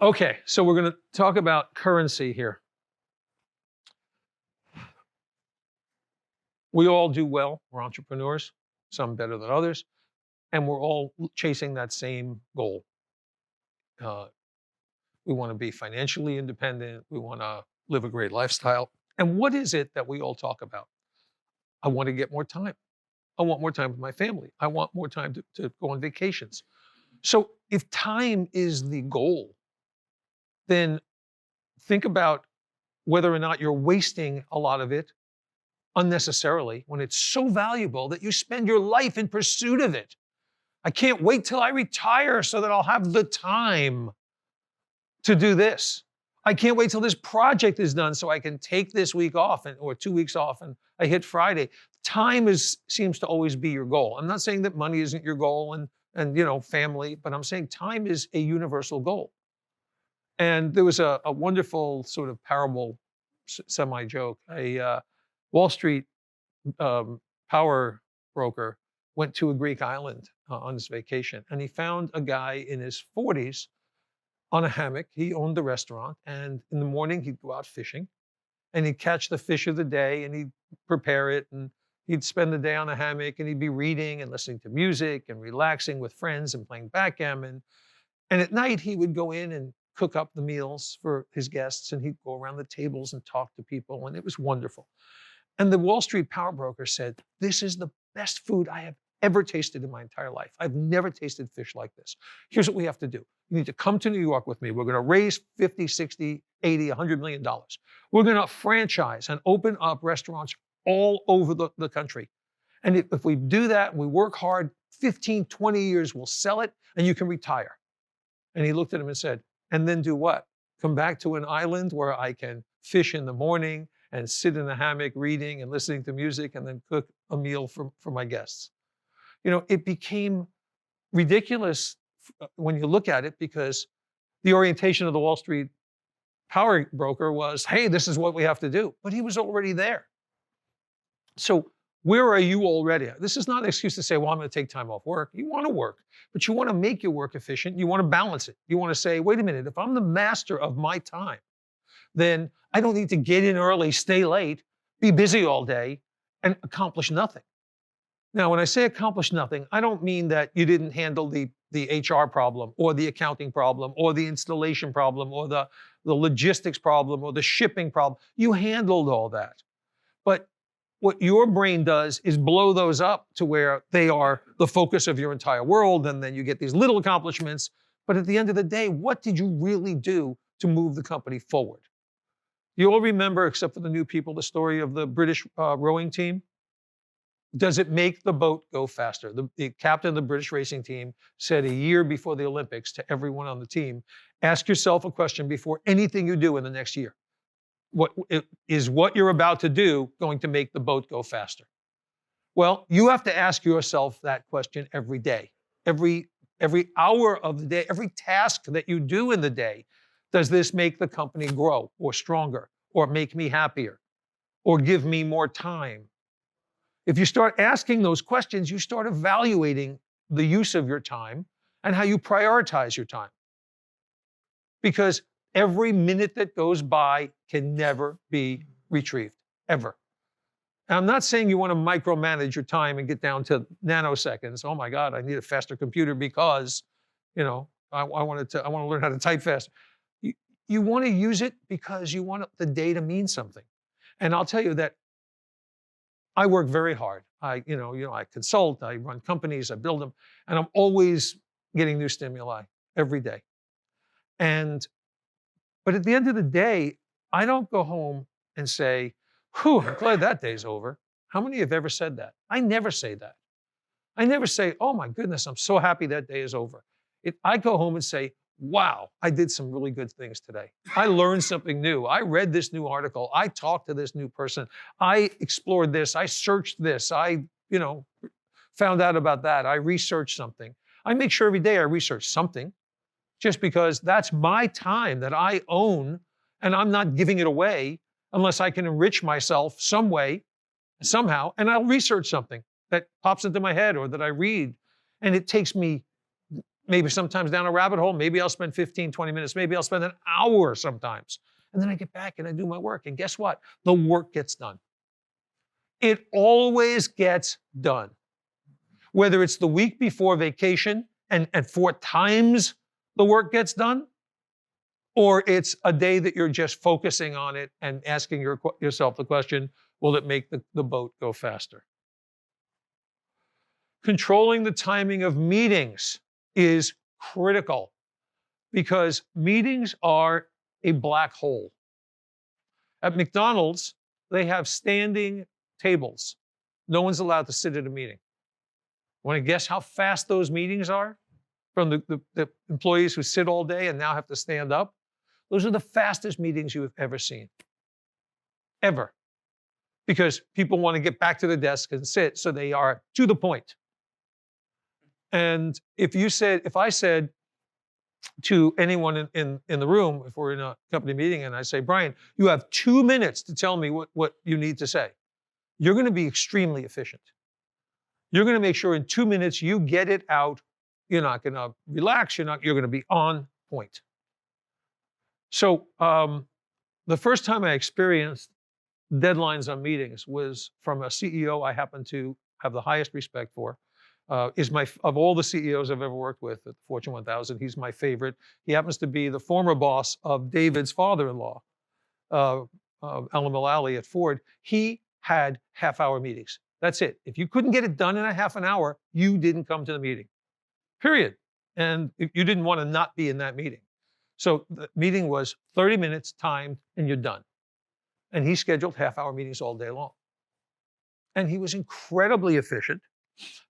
Okay, so we're going to talk about currency here. We all do well. We're entrepreneurs, some better than others, and we're all chasing that same goal. Uh, we want to be financially independent. We want to live a great lifestyle. And what is it that we all talk about? I want to get more time. I want more time with my family. I want more time to go on vacations. So if time is the goal, then think about whether or not you're wasting a lot of it unnecessarily when it's so valuable that you spend your life in pursuit of it. I can't wait till I retire so that I'll have the time to do this. I can't wait till this project is done so I can take this week off or 2 weeks off and I hit Friday. Time seems to always be your goal. I'm not saying that money isn't your goal and family, but I'm saying time is a universal goal. And there was a wonderful sort of parable, semi-joke. A Wall Street power broker went to a Greek island on his vacation, and he found a guy in his 40s on a hammock. He owned the restaurant, and in the morning he'd go out fishing, and he'd catch the fish of the day, and he'd prepare it, and he'd spend the day on a hammock, and he'd be reading and listening to music and relaxing with friends and playing backgammon. And at night he would go in and cook up the meals for his guests, and he'd go around the tables and talk to people, and it was wonderful. And the Wall Street power broker said, "This is the best food I have ever tasted in my entire life. I've never tasted fish like this. Here's what we have to do. You need to come to New York with me. We're going to raise 50, 60, 80, $100 million. We're going to franchise and open up restaurants all over the country. And if we do that and we work hard, 15, 20 years, we'll sell it and you can retire." And he looked at him and said, "And then do what? Come back to an island where I can fish in the morning and sit in a hammock reading and listening to music and then cook a meal for my guests." It became ridiculous when you look at it because the orientation of the Wall Street power broker was, hey, this is what we have to do. But he was already there. So where are you already? This is not an excuse to say, well, I'm going to take time off work. You want to work, but you want to make your work efficient. You want to balance it. You want to say, wait a minute, if I'm the master of my time, then I don't need to get in early, stay late, be busy all day, and accomplish nothing. Now, when I say accomplish nothing, I don't mean that you didn't handle the HR problem or the accounting problem or the installation problem or the logistics problem or the shipping problem. You handled all that. But what your brain does is blow those up to where they are the focus of your entire world, and then you get these little accomplishments. But at the end of the day, what did you really do to move the company forward? You all remember, except for the new people, the story of the British rowing team? Does it make the boat go faster? The captain of the British racing team said a year before the Olympics to everyone on the team, ask yourself a question before anything you do in the next year. What you're about to do going to make the boat go faster? Well, you have to ask yourself that question every day, every hour of the day, every task that you do in the day. Does this make the company grow or stronger or make me happier or give me more time? If you start asking those questions, you start evaluating the use of your time and how you prioritize your time. Because every minute that goes by can never be retrieved, ever. And I'm not saying you want to micromanage your time and get down to nanoseconds. Oh my God, I need a faster computer because, I want to learn how to type faster. You want to use it because you want the day to mean something. And I'll tell you that I work very hard. I consult, I run companies, I build them, and I'm always getting new stimuli every day. But at the end of the day, I don't go home and say, whew, I'm glad that day's over. How many have ever said that? I never say that. I never say, oh my goodness, I'm so happy that day is over. I go home and say, wow, I did some really good things today. I learned something new. I read this new article. I talked to this new person. I explored this. I searched this. I, found out about that. I researched something. I make sure every day I research something just because that's my time that I own and I'm not giving it away unless I can enrich myself some way, somehow, and I'll research something that pops into my head or that I read. And it takes me maybe sometimes down a rabbit hole. Maybe I'll spend 15, 20 minutes. Maybe I'll spend an hour sometimes. And then I get back and I do my work. And guess what? The work gets done. It always gets done. Whether it's the week before vacation and 4 times the work gets done, or it's a day that you're just focusing on it and asking yourself the question, will it make the boat go faster? Controlling the timing of meetings is critical because meetings are a black hole. At McDonald's, they have standing tables. No one's allowed to sit at a meeting. Want to guess how fast those meetings are from the employees who sit all day and now have to stand up? Those are the fastest meetings you have ever seen. Ever. Because people want to get back to the desk and sit, so they are to the point. And if I said to anyone in the room, if we're in a company meeting, and I say, Brian, you have 2 minutes to tell me what you need to say, you're going to be extremely efficient. You're going to make sure in 2 minutes you get it out. You're not going to relax. You're going to be on point. So the first time I experienced deadlines on meetings was from a CEO I happen to have the highest respect for. Of all the CEOs I've ever worked with at the Fortune 1000, he's my favorite. He happens to be the former boss of David's father-in-law, Alan Mulally at Ford. He had half-hour meetings. That's it. If you couldn't get it done in a half an hour, you didn't come to the meeting, period. And you didn't want to not be in that meeting. So the meeting was 30 minutes timed and you're done. And he scheduled half-hour meetings all day long. And he was incredibly efficient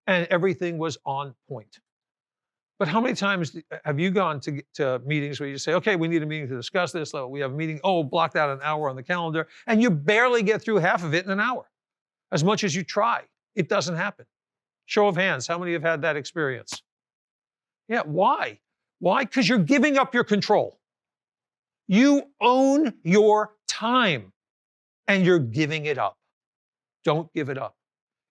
and everything was on point. But how many times have you gone to meetings where you say, okay, we need a meeting to discuss this, we have a meeting, blocked out an hour on the calendar, and you barely get through half of it in an hour. As much as you try, it doesn't happen. Show of hands, how many have had that experience? Yeah, why? Why? Because you're giving up your control. You own your time and you're giving it up. Don't give it up.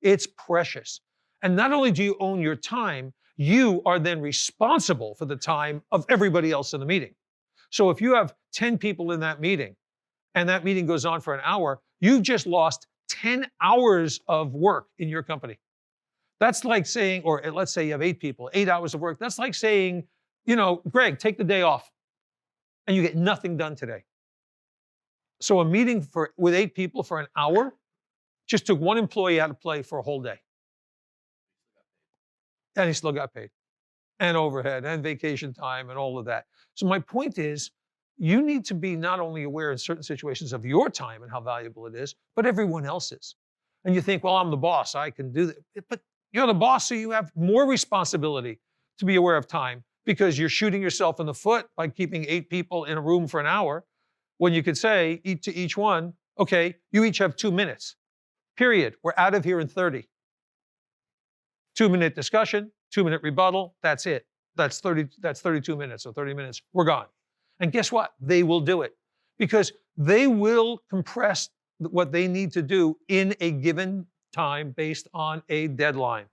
It's precious. And not only do you own your time, you are then responsible for the time of everybody else in the meeting. So if you have 10 people in that meeting and that meeting goes on for an hour, you've just lost 10 hours of work in your company. That's like saying, or let's say you have 8 people, 8 hours of work. That's like saying, Greg, take the day off and you get nothing done today. So a meeting with 8 people for an hour just took one employee out of play for a whole day. And he still got paid. And overhead and vacation time and all of that. So my point is, you need to be not only aware in certain situations of your time and how valuable it is, but everyone else's. And you think, well, I'm the boss, I can do that. But you're the boss, so you have more responsibility to be aware of time because you're shooting yourself in the foot by keeping 8 people in a room for an hour when you could say to each one, okay, you each have 2 minutes, period. We're out of here in 30. 2-minute discussion, 2-minute rebuttal, that's it. That's 32 minutes or 30 minutes, we're gone. And guess what? They will do it because they will compress what they need to do in a given time based on a deadline.